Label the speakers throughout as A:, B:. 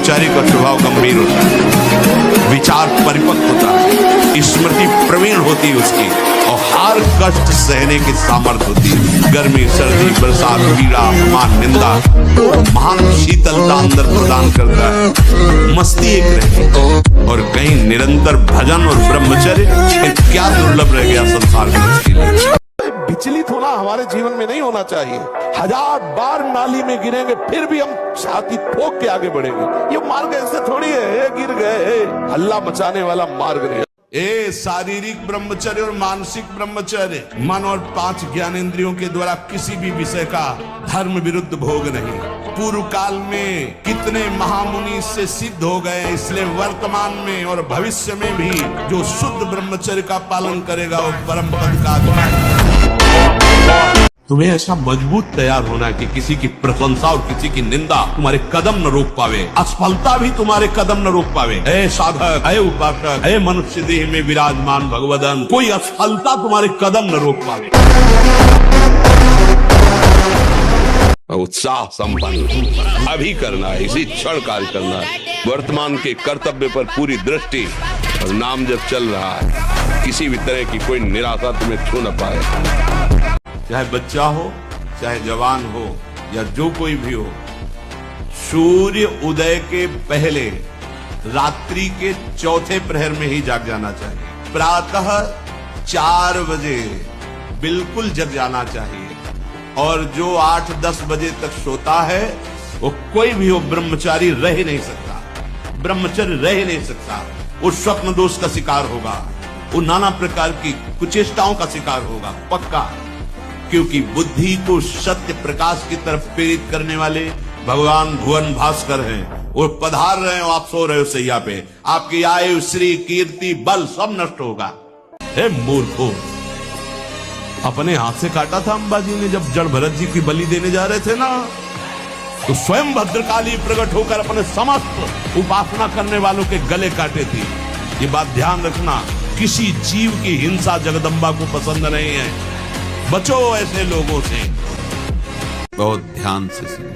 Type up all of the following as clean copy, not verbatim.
A: ब्रह्मचारी का स्वभाव गंभीर होता है, विचार परिपक्व होता है, स्मृति प्रवीण होती है उसकी, और हर कष्ट सहने की सामर्थ्य होती है। गर्मी, सर्दी, बरसात, पीड़ा, अपमान, निंदा, महान शीतलता अंदर प्रदान करता है। मस्ती एक रहती और कहीं निरंतर भजन और ब्रह्मचर्य, क्या दुर्लभ रह गया संसार में।
B: विचलित होना हमारे जीवन में नहीं होना चाहिए। 1000 बार नाली में गिरेंगे फिर भी हम छाती ठोक के आगे बढ़ेंगे। ये मार्ग ऐसे थोड़ी है गिर गए, हल्ला मचाने वाला मार्ग नहीं।
A: ए शारीरिक ब्रह्मचर्य और मानसिक ब्रह्मचर्य, मन और 5 ज्ञानेंद्रियों के द्वारा किसी भी विषय का धर्म विरुद्ध भोग नहीं। पूर्व काल में कितने महामुनि इससे सिद्ध हो गए, इसलिए वर्तमान में और भविष्य में भी जो शुद्ध ब्रह्मचर्य का पालन करेगा वो परम पद का अधिकारी। तुम्हें ऐसा मजबूत तैयार होना कि किसी की प्रशंसा और किसी की निंदा तुम्हारे कदम न रोक पावे, असफलता भी तुम्हारे कदम न रोक पावे। ऐ साधक, ऐ उपासक, ऐ मनुष्य देह में विराजमान भगवदन, कोई असफलता तुम्हारे कदम न रोक पावे। उत्साह संपन्न अभी करना है, इसी क्षण कार्य करना है। वर्तमान के कर्तव्य पर पूरी दृष्टि और नाम जब चल रहा है, किसी भी तरह की कोई निराशा तुम्हें छू न पाए। चाहे बच्चा हो, चाहे जवान हो, या जो कोई भी हो, सूर्य उदय के पहले रात्रि के चौथे प्रहर में ही जाग जाना चाहिए। प्रातः 4 बजे बिल्कुल जग जाना चाहिए। और जो 8-10 बजे तक सोता है वो कोई भी हो, ब्रह्मचारी रह नहीं सकता, ब्रह्मचर्य रह नहीं सकता। वो स्वप्न दोष का शिकार होगा, वो नाना प्रकार की कुचेष्टाओं का शिकार होगा पक्का। क्योंकि बुद्धि को सत्य प्रकाश की तरफ प्रेरित करने वाले भगवान भुवन भास्कर हैं। वो पधार रहे हो, आप सो रहे हो सैया पे, आपकी आयु, श्री, कीर्ति, बल सब नष्ट होगा। हे मूर्खों, अपने हाथ से काटा था अंबाजी ने जब जड़ भरत जी की बलि देने जा रहे थे ना, तो स्वयं भद्रकाली प्रकट होकर अपने समस्त उपासना करने वालों के गले काटे थी। ये बात ध्यान रखना, किसी जीव की हिंसा जगदम्बा को पसंद नहीं है। बचो ऐसे लोगों से। बहुत ध्यान से सुनो।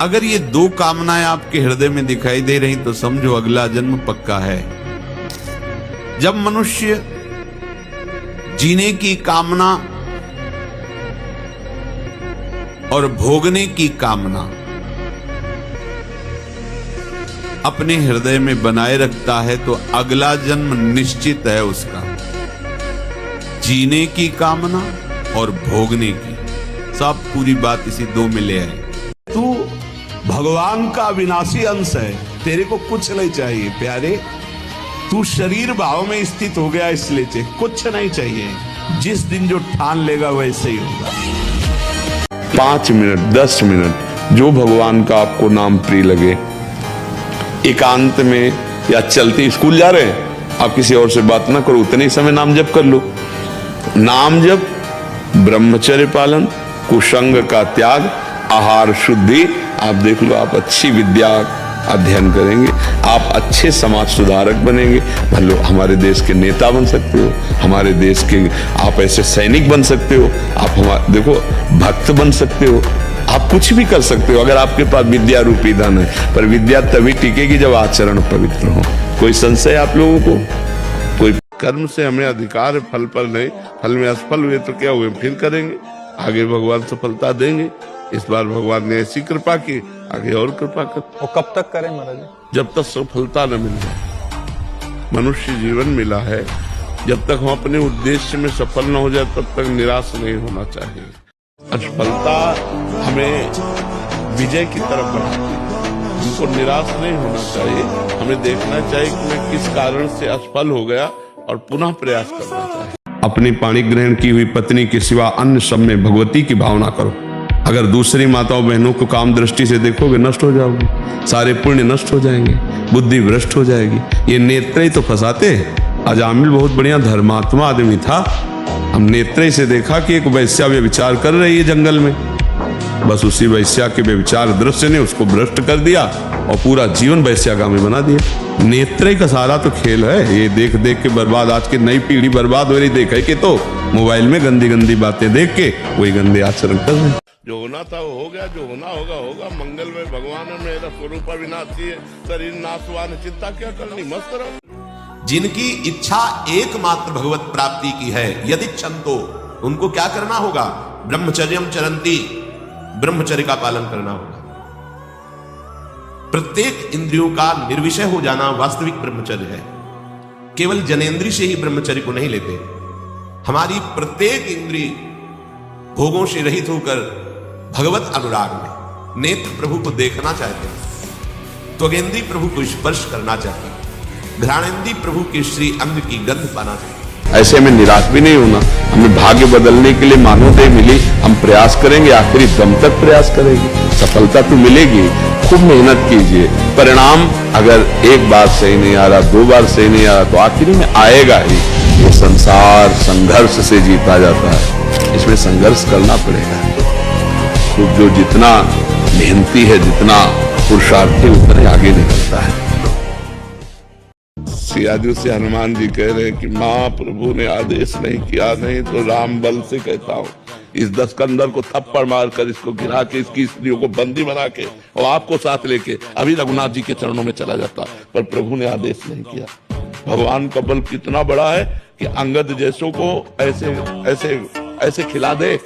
A: अगर ये 2 कामनाएं आपके हृदय में दिखाई दे रही तो समझो अगला जन्म पक्का है। जब मनुष्य जीने की कामना और भोगने की कामना अपने हृदय में बनाए रखता है तो अगला जन्म निश्चित है उसका। जीने की कामना और भोगने की, सब पूरी बात इसी 2 में ले आए। तू भगवान का विनाशी अंश है, तेरे को कुछ नहीं चाहिए प्यारे। तू शरीर भाव में स्थित हो गया, इसलिए कुछ नहीं चाहिए। जिस दिन जो ठान लेगा वैसे ही होगा। 5 मिनट 10 मिनट जो भगवान का आपको नाम प्रिय लगे, एकांत में या चलते स्कूल जा रहे हैं, आप किसी और से बात ना करो, उतने ही समय नाम जप कर लो। नाम जप, ब्रह्मचर्य पालन, कुसंग का त्याग, आहार शुद्धि, आप देख लो आप अच्छी विद्या अध्ययन करेंगे, आप अच्छे समाज सुधारक बनेंगे। भलो हमारे देश के नेता बन सकते हो, हमारे देश के आप ऐसे सैनिक बन सकते हो, आप हमारे देखो भक्त बन सकते हो, आप कुछ भी कर सकते हो अगर आपके पास विद्या रूपी धन है। पर विद्या तभी टिकेगी जब आचरण पवित्र हो। कोई संशय आप लोगों को? कोई कर्म से हमें अधिकार है, फल पर नहीं। फल में असफल हुए तो क्या हुए, फिर करेंगे, आगे भगवान सफलता देंगे। इस बार भगवान ने ऐसी कृपा की, आगे और कृपा कर।
C: और कब तक करें महाराज? जब
A: तक सफलता न मिल जाए। मनुष्य जीवन मिला है, जब तक हम अपने उद्देश्य में सफल न हो जाए तब तक निराश नहीं होना चाहिए। असफलता हमें विजय की तरफ बढ़ाती है, हमको निराश नहीं होना चाहिए। हमें देखना चाहिए कि मैं किस कारण से असफल हो गया और पुनः प्रयास करना चाहिए। अपनी पाणी ग्रहण की हुई पत्नी के सिवा अन्य सब में भगवती की भावना करो। अगर दूसरी माताओं बहनों को काम दृष्टि से देखोगे नष्ट हो जाओगे, सारे पुण्य नष्ट हो जाएंगे, बुद्धि भ्रष्ट हो जाएगी। ये नेत्र ही तो फंसाते हैं। अजामिल बहुत बढ़िया धर्मात्मा आदमी था, हम नेत्र से देखा कि एक वैश्या व्यभिचार कर रही है जंगल में, बस उसी वैश्या के व्यभिचार दृश्य ने उसको भ्रष्ट कर दिया और पूरा जीवन वैश्यागामी बना दिया। नेत्र का सारा तो खेल है। ये देख देख के बर्बाद, आज की नई पीढ़ी बर्बाद हो रही। देखे कि तो मोबाइल में गंदी गंदी बातें देख के वही गंदे आचरण कर रहे हैं। जो होना था वो हो गया, जो होना होगा होगा। मंगल में भगवान है, मेरा स्वरूप अविनाशी है, शरीर नाशवान है, चिंता क्या करनी, मस्त रहो।
B: जिनकी इच्छा एकमात्र भगवत प्राप्ति की है, यदि छंतो, उनको क्या करना होगा? ब्रह्मचर्यम चरंती, ब्रह्मचर्य का पालन करना होगा। प्रत्येक इंद्रियों का निर्विषय हो जाना वास्तविक ब्रह्मचर्य है। केवल जनेंद्रिय से ही ब्रह्मचर्य को नहीं लेते। हमारी प्रत्येक इंद्रिय भोगों से रहित होकर भगवत अनुराग में नेत्र प्रभु को देखना चाहते हैं, त्वगेंद्रिय प्रभु को स्पर्श करना चाहते हैं, घ्राणेंद्रिय प्रभु के श्री अंग की गंध पाना चाहते हैं।
A: ऐसे में निराश भी नहीं होना। हमें भाग्य बदलने के लिए मानवदेह मिली, हम प्रयास करेंगे, आखिरी दम तक प्रयास करेंगे, सफलता तो मिलेगी। खूब मेहनत कीजिए, परिणाम अगर एक बार सही नहीं आ रहा, 2 बार सही नहीं आ रहा, तो आखिर में आएगा ही। ये संसार संघर्ष से जीता जाता है, इसमें संघर्ष करना पड़ेगा। तो जो जितना मेहनती है, जितना पुरुषार्थी, उतने आगे निकलता है। सियाजू से हनुमान जी कह रहे हैं कि महाप्रभु ने आदेश नहीं किया, नहीं तो राम बल से कहता हूँ इस दशकंदर को थप्पड़ मारकर, इसको गिरा के, इसकी स्त्रियों को बंदी बना के और आपको साथ लेके अभी रघुनाथ जी के चरणों में चला जाता, पर प्रभु ने आदेश नहीं किया। भगवान का बल कितना बड़ा है कि अंगद जैसों को ऐसे ऐसे ऐसे खिला दे।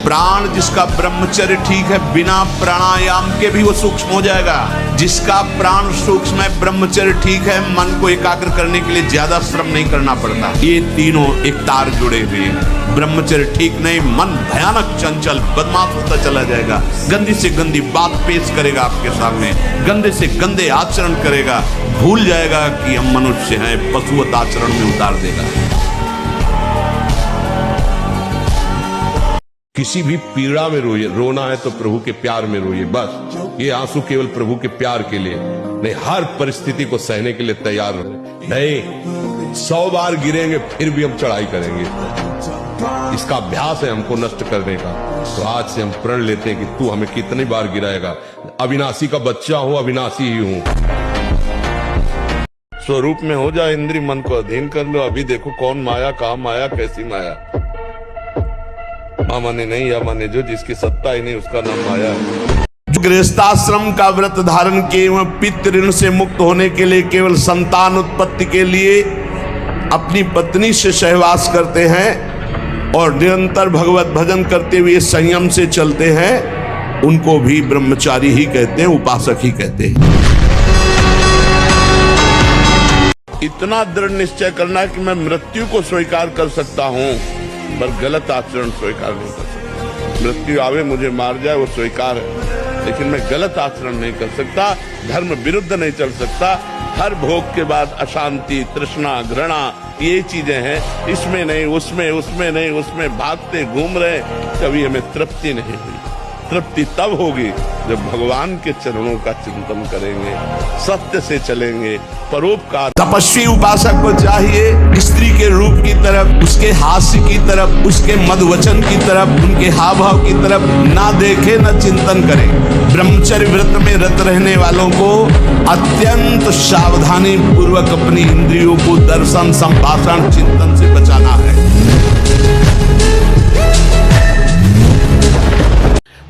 B: प्राण जिसका ब्रह्मचर्य ठीक है, बिना प्राणायाम के भी वो सूक्ष्म हो जाएगा। जिसका प्राण सूक्ष्म है, ब्रह्मचर्य ठीक है, मन को एकाग्र करने के लिए ज्यादा श्रम नहीं करना पड़ता। ये तीनों एक तार जुड़े हुए हैं। ब्रह्मचर्य ठीक नहीं, मन भयानक चंचल बदमाश होता चला जाएगा, गंदी से गंदी बात पेश करेगा आपके सामने, गंदे से गंदे आचरण करेगा, भूल जाएगा कि हम मनुष्य हैं, पशुवत आचरण में उतार देगा। किसी भी पीड़ा में रोइए, रोना है तो प्रभु के प्यार में रोइए, बस। ये आंसू केवल प्रभु के प्यार के लिए नहीं, हर परिस्थिति को सहने के लिए तैयार रहे। नहीं, 100 बार गिरेंगे फिर भी हम चढ़ाई करेंगे। इसका अभ्यास है हमको नष्ट करने का। तो आज से हम प्रण लेते हैं कि तू हमें कितनी बार गिराएगा। अविनाशी का बच्चा हूं, अविनाशी ही हूं। स्वरूप में हो जाए, इंद्रिय मन को अधीन कर लो। अभी देखो कौन माया, कहां माया, कैसी माया। माने नहीं या माने जो, जिसकी सत्ता ही नहीं उसका नाम माया है। जो गृहस्थाश्रम का व्रत धारण किए एवं पितृ ऋण से मुक्त होने के लिए, केवल संतान उत्पत्ति के लिए अपनी पत्नी से सहवास करते हैं और निरंतर भगवत भजन करते हुए संयम से चलते हैं, उनको भी ब्रह्मचारी ही कहते हैं, उपासक ही कहते हैं। इतना दृढ़ निश्चय करना है कि मैं मृत्यु को स्वीकार कर सकता हूं, पर गलत आचरण स्वीकार नहीं कर सकता। मृत्यु आवे मुझे मार जाए वो स्वीकार है, लेकिन मैं गलत आचरण नहीं कर सकता, धर्म विरुद्ध नहीं चल सकता। हर भोग के बाद अशांति, तृष्णा, घृणा, ये चीजें हैं। इसमें नहीं, उसमें, उसमें नहीं, उसमें भागते घूम रहे, कभी हमें तृप्ति नहीं हुई। तृप्ति तब होगी जब भगवान के चरणों का चिंतन करेंगे, सत्य से चलेंगे, परोपकार। तपस्वी उपासक को चाहिए स्त्री के रूप की तरफ, उसके हास्य की तरफ, उसके मधुवचन की तरफ, उनके हाव भाव की तरफ ना देखे, न चिंतन करे। ब्रह्मचर्य व्रत में रत रहने वालों को अत्यंत सावधानी पूर्वक अपनी इंद्रियों को दर्शन, संभाषण, चिंतन से बचाना है।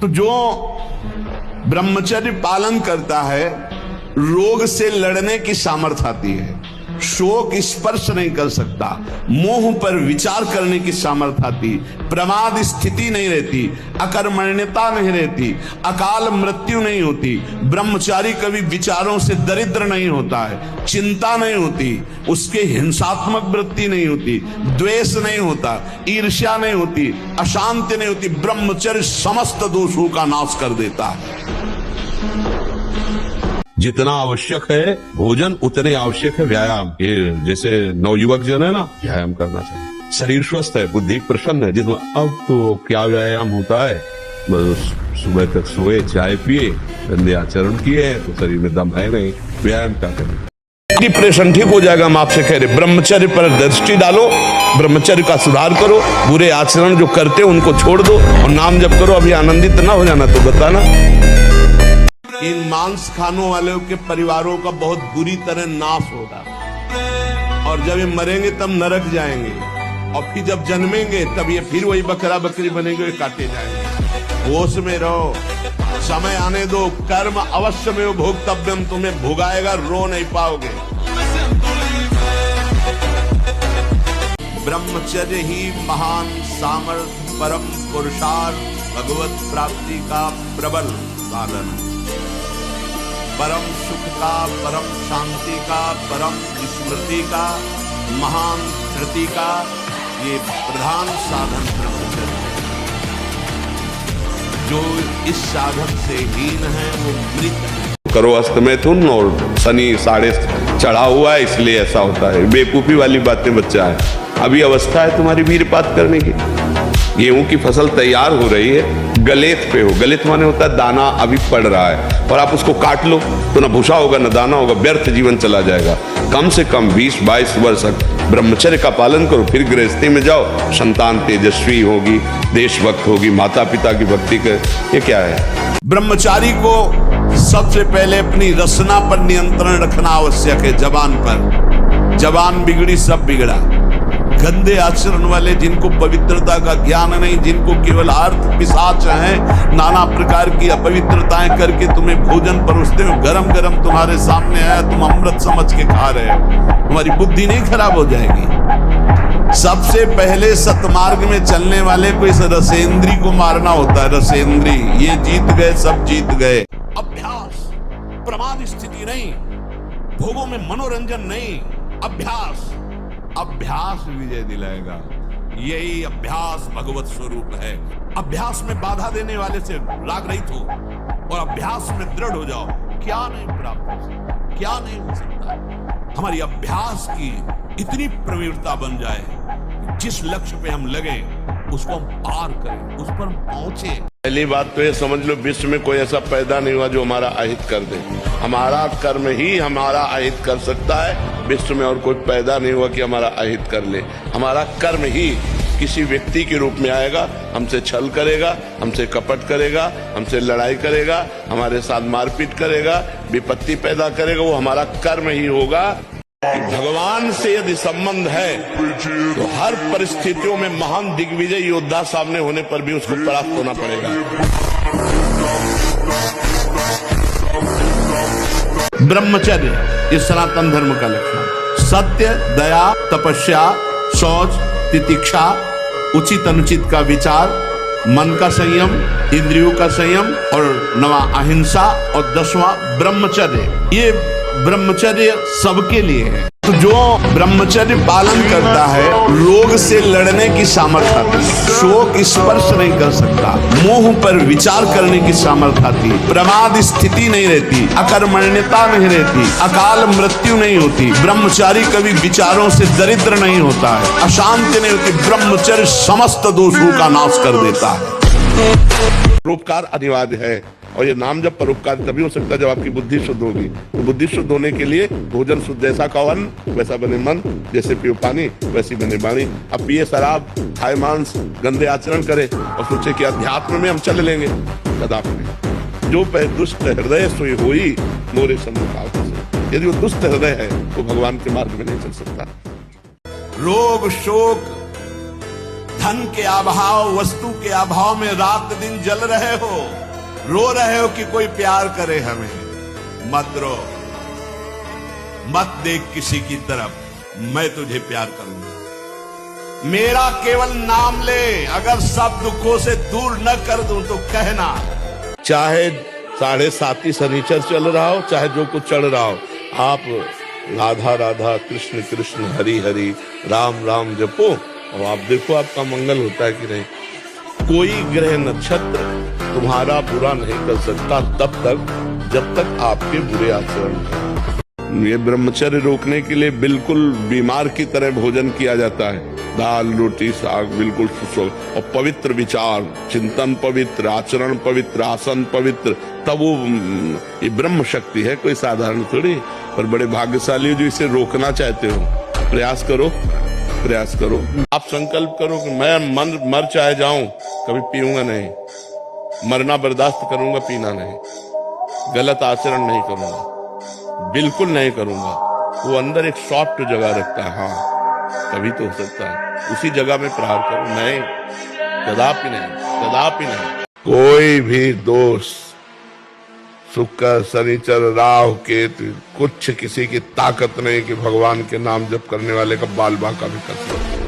B: तो जो ब्रह्मचर्य पालन करता है, रोग से लड़ने की सामर्थ्य आती है, शोक स्पर्श नहीं कर सकता, मोह पर विचार करने की सामर्थ्य आती, प्रमाद स्थिति नहीं रहती, अकर्मण्यता नहीं रहती, अकाल मृत्यु नहीं होती, ब्रह्मचारी कभी विचारों से दरिद्र नहीं होता है, चिंता नहीं होती, उसके हिंसात्मक वृत्ति नहीं होती, द्वेष नहीं होता, ईर्ष्या नहीं होती, अशांति नहीं होती। ब्रह्मचर्य समस्त दोषों का नाश कर देता है। जितना आवश्यक है भोजन, उतने आवश्यक है व्यायाम। ये जैसे नवयुवक जन है ना, व्यायाम करना चाहिए। शरीर स्वस्थ है, बुद्धि प्रसन्न है, जिसमें अब तो क्या व्यायाम होता है, बस सुबह तक सोए, चाय पिए, गंदे आचरण किए, तो शरीर में दम है नहीं, व्यायाम क्या करें। डिप्रेशन ठीक हो जाएगा। हम आपसे कह रहे ब्रह्मचर्य पर दृष्टि डालो, ब्रह्मचर्य का सुधार करो, बुरे आचरण जो करते उनको छोड़ दो और नाम जप करो। अभी आनंदित ना हो जाना तो बताना। इन मांस खानों वालों के परिवारों का बहुत बुरी तरह नाश होगा, और जब ये मरेंगे तब नरक जाएंगे। और फिर जब जन्मेंगे तब ये फिर वही बकरा बकरी बनेंगे, ये काटे जाएंगे। होश में रहो, समय आने दो। कर्म अवश्य में भोक्तव्यम, तुम्हें भुगाएगा, रो नहीं पाओगे। ब्रह्मचर्य ही महान सामर्थ्य, परम पुरुषार्थ, भगवत प्राप्ति का प्रबल साधन, परम सुख का, परम शांति का, परम स्मृति का, महान धृति का ये प्रधान साधन ब्रह्मचर्य है। जो इस साधन से हीन है वो मृत है।
A: करो अस्त में तुम, और शनि साढ़े चढ़ा हुआ है इसलिए ऐसा होता है। बेवकूफी वाली बातें बच्चा है। अभी अवस्था है तुम्हारी वीरपात करने की। गेहूं की फसल तैयार हो रही है, गलेत पे हो। गलेत माने होता है दाना अभी पड़ रहा है, और आप उसको काट लो तो ना भूसा होगा ना दाना होगा, व्यर्थ जीवन चला जाएगा। कम से कम 20-22 वर्ष तक ब्रह्मचर्य का पालन करो, फिर गृहस्थी में जाओ। संतान तेजस्वी होगी, देशभक्त होगी, माता पिता की भक्ति कर। ये क्या है?
B: ब्रह्मचारी को सबसे पहले अपनी रसना पर नियंत्रण रखना आवश्यक है। जबान पर, जबान बिगड़ी सब बिगड़ा। गंदे आचरण वाले, जिनको पवित्रता का ज्ञान नहीं, जिनको केवल अर्थ पिशाच हैं, नाना प्रकार की अपवित्रताएं करके तुम्हें भोजन परोसते हो, गरम गरम तुम्हारे सामने आया, तुम अमृत समझ के खा रहे हो, तुम्हारी बुद्धि नहीं खराब हो जाएगी? सबसे पहले सतमार्ग में चलने वाले को इस रसेंद्री को मारना होता है। रसेंद्री, ये जीत गए, सब जीत गए। अभ्यास, प्रमाद स्थिति नहीं, भोगों में मनोरंजन नहीं, अभ्यास। अभ्यास विजय दिलाएगा। यही अभ्यास भगवत स्वरूप है। अभ्यास में बाधा देने वाले से राग रहित हो और अभ्यास में दृढ़ हो जाओ। क्या नहीं प्राप्त हो सकता, क्या नहीं हो सकता। हमारी अभ्यास की इतनी प्रवीणता बन जाए, जिस लक्ष्य पे हम लगे उसको हम पार करें, उस पर हम पहुंचे।
A: पहली बात तो ये समझ लो, विश्व में कोई ऐसा पैदा नहीं हुआ जो हमारा अहित कर दे। हमारा कर्म ही हमारा अहित कर सकता है। विश्व में और कोई पैदा नहीं हुआ कि हमारा अहित कर ले। हमारा कर्म ही किसी व्यक्ति के रूप में आएगा, हमसे छल करेगा, हमसे कपट करेगा, हमसे लड़ाई करेगा, हमारे साथ मारपीट करेगा, विपत्ति पैदा करेगा। वो हमारा कर्म ही होगा। भगवान से यदि संबंध है तो हर परिस्थितियों में महान दिग्विजय योद्धा सामने होने पर भी उसको परास्त होना पड़ेगा।
B: ब्रह्मचर्य इस सनातन धर्म का लक्षण। सत्य, दया, तपस्या, शौच, तितिक्षा, उचित अनुचित का विचार, मन का संयम, इंद्रियों का संयम, और 9वां अहिंसा, और 10वां ब्रह्मचर्य। ये ब्रह्मचर्य सबके लिए है। तो जो ब्रह्मचर्य पालन करता है, रोग से लड़ने की सामर्थ्य आती है, शोक स्पर्श नहीं कर सकता, मोह पर विचार करने की सामर्थ्य आती है, प्रमाद स्थिति नहीं रहती, अकर्मण्यता नहीं रहती, अकाल मृत्यु नहीं होती। ब्रह्मचारी कभी विचारों से दरिद्र नहीं होता है, अशांति नहीं होती। ब्रह्मचर्य समस्त दोषों का नाश कर देता है।
A: परोपकार अनिवार्य है, और ये नाम जब परोपकार तभी हो सकता है जब आपकी बुद्धि शुद्ध होगी। तो बुद्धि शुद्ध होने के लिए भोजन शुद्ध, जैसा खाओ अन्न वैसा बने मन, जैसे पियो पानी वैसी बने वाणी। अब पिए शराब, खाए मांस, गंदे आचरण करे और सोचे कि अध्यात्म में हम चल लेंगे, कदापि नहीं। जो पे दुष्ट हृदय सोई होई मोरे सम्मुख। यदि वो दुष्ट हृदय है तो भगवान के मार्ग में नहीं चल सकता।
B: रोग, शोक, धन के अभाव, वस्तु के अभाव में रात दिन जल रहे हो, रो रहे हो कि कोई प्यार करे हमें, मत रो, मत देख किसी की तरफ, मैं तुझे प्यार करूंगा। मेरा केवल नाम ले, अगर सब दुखों से दूर न कर दूं तो कहना।
A: चाहे 7.5 शनिचर चल रहा हो, चाहे जो कुछ चल रहा हो, आप राधा राधा, कृष्ण कृष्ण, हरि हरि, राम राम जपो, और आप देखो आपका मंगल होता है कि नहीं। कोई ग्रह नक्षत्र तुम्हारा बुरा नहीं कर सकता तब तक जब तक आपके बुरे आचरण हैं। ये ब्रह्मचर्य रोकने के लिए बिल्कुल बीमार की तरह भोजन किया जाता है। दाल, रोटी, साग बिल्कुल सुसो, और पवित्र विचार, चिंतन पवित्र, आचरण पवित्र, आसन पवित्र, तब वो ये ब्रह्म शक्ति है, कोई साधारण थोड़ी। पर बड़े भाग्यशाली जो इसे रोकना चाहते हो, प्रयास करो, प्रयास करो। आप संकल्प करो कि मैं मर चाहे जाऊं, कभी पीऊंगा नहीं, मरना बर्दाश्त करूंगा, पीना नहीं, गलत आचरण नहीं करूंगा, बिल्कुल नहीं करूंगा। वो अंदर एक सॉफ्ट जगह रखता है। हाँ,
B: तभी तो हो सकता है। उसी जगह में प्रहार करो। नहीं, कदापि नहीं, कदापि नहीं। कोई भी दोष शुक्र शनिचर राहु केतु कुछ किसी की ताकत नहीं कि भगवान के नाम जप करने वाले का बाल बांका भी कर सकते।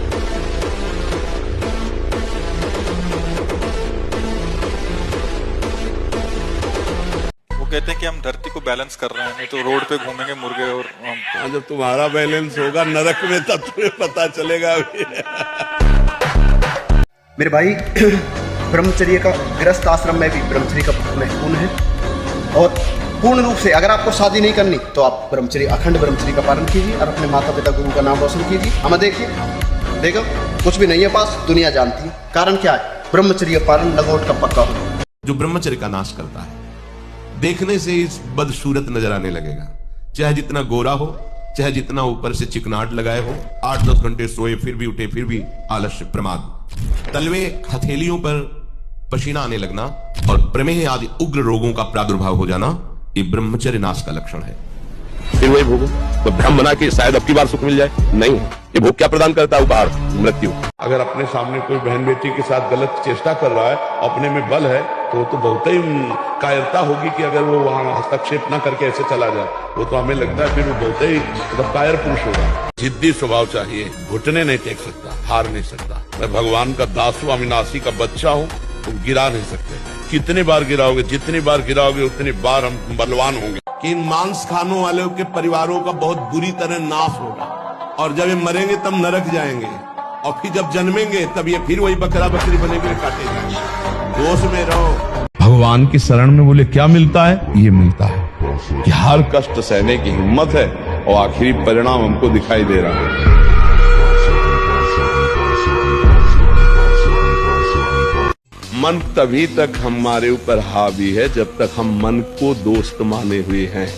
C: कहते हैं कि हम धरती को बैलेंस कर रहे हैं, नहीं तो रोड पे घूमेंगे मुर्गे और हम।
B: जब तुम्हारा बैलेंस होगा नरक में तब तुम्हें पता चलेगा।
D: मेरे भाई ब्रह्मचर्य का गृहस्थ आश्रम में भी ब्रह्मचर्य का बहुत महत्वपूर्ण है। और पूर्ण रूप से अगर आपको शादी नहीं करनी तो आप ब्रह्मचर्य अखंड ब्रह्मचर्य का पालन कीजिए और अपने माता पिता गुरु का नाम रोशन कीजिए। हमें देखिए देखो कुछ भी नहीं है पास, दुनिया जानती है। कारण क्या है? ब्रह्मचर्य पालन लगोट का पक्का हो।
E: जो ब्रह्मचर्य का नाश करता है, देखने से इस बदसूरत नजर आने लगेगा, चाहे जितना गोरा हो, चाहे जितना ऊपर से चिकनाट लगाए हो, 8-10 घंटे सोए फिर भी उठे फिर भी आलस्य प्रमाद, तलवे हथेलियों पर पसीना आने लगना और प्रमेह आदि उग्र रोगों का प्रादुर्भाव हो जाना, ये ब्रह्मचर्य नाश का लक्षण है।
A: फिर वही भोगो तो भ्रम बना के शायद अब की बार सुख मिल जाए। नहीं, ये भोग क्या प्रदान करता है? उपहार, मृत्यु।
B: अगर अपने सामने कोई बहन बेटी के साथ गलत चेष्टा कर रहा है, अपने में बल है, तो बहुत ही कायरता होगी कि अगर वो वहां हस्तक्षेप ना करके ऐसे चला जाए। वो तो हमें लगता है फिर वो बहुत ही मतलब कायर पुरुष होगा। जिद्दी स्वभाव चाहिए, घुटने नहीं टेक सकता, हार नहीं सकता। मैं भगवान का दास हूं, अविनाशी का बच्चा हूं, तो गिरा नहीं सकते। कितनी बार गिराओगे, जितनी बार गिराओगे उतनी बार हम बलवान होंगे। कि इन मांस खानों वालों के परिवारों का बहुत बुरी तरह नाश होगा, और जब ये मरेंगे तब नरक जाएंगे, और फिर जब जन्मेंगे तब ये फिर वही बकरा बकरी बनेंगे, काटे जाएंगे। दोष में रहो।
F: भगवान की शरण में बोले क्या मिलता है? ये मिलता है
A: कि हर कष्ट सहने की हिम्मत है, और आखिरी परिणाम हमको दिखाई दे रहा है। मन तभी तक हमारे ऊपर हावी है जब तक हम मन को दोस्त माने हुए हैं,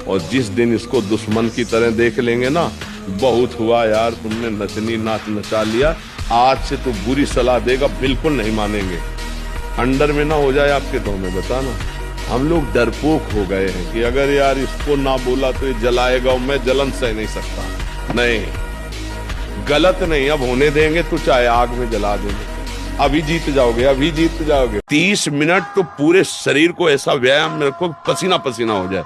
A: और जिस दिन इसको दुश्मन की तरह देख लेंगे ना, बहुत हुआ यार, तुमने नचनी नाच नचा लिया, आज से तो बुरी सलाह देगा, बिल्कुल नहीं मानेंगे। अंडर में ना हो जाए आपके, तो हमें बताना। हम लोग डरपोक हो गए हैं कि अगर यार इसको ना बोला तो ये जलाएगा, और मैं जलन सह नहीं सकता। नहीं, गलत नहीं, अब होने देंगे तो चाहे आग में जला देंगे। अभी जीत जाओगे, अभी जीत जाओगे। 30 मिनट तो पूरे शरीर को ऐसा व्यायाम में रखो, पसीना पसीना हो जाए।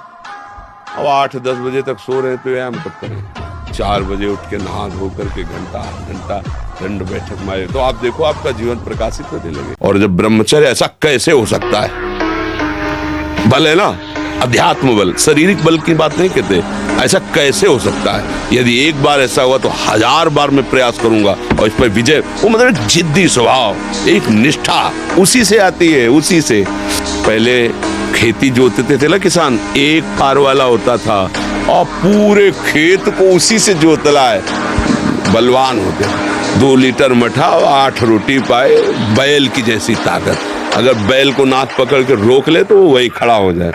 A: अब 8-10 बजे तक सो रहे हैं तो व्यायाम कब करें? 4 बजे उठ के नहा धो करके घंटा दंड बैठक मारे, तो आप देखो आपका जीवन प्रकाशित होने लगे। और जब ब्रह्मचर्य, ऐसा कैसे हो सकता है? बल है ना, अध्यात्म बल, शारीरिक बल की बात नहीं कहते। ऐसा कैसे हो सकता है? यदि एक बार ऐसा हुआ तो 1000 बार मैं प्रयास करूंगा, और इस पर विजय। वो मतलब जिद्दी स्वभाव, एक निष्ठा उसी से आती है, उसी से। पहले खेती जोतते थे ना किसान, एक पार वाला होता था, और पूरे खेत को उसी से जोतला है, बलवान होते। 2 लीटर मठा और 8 रोटी पाए, बैल की जैसी ताकत। अगर बैल को नाक पकड़ के रोक ले तो वो वही खड़ा हो जाए।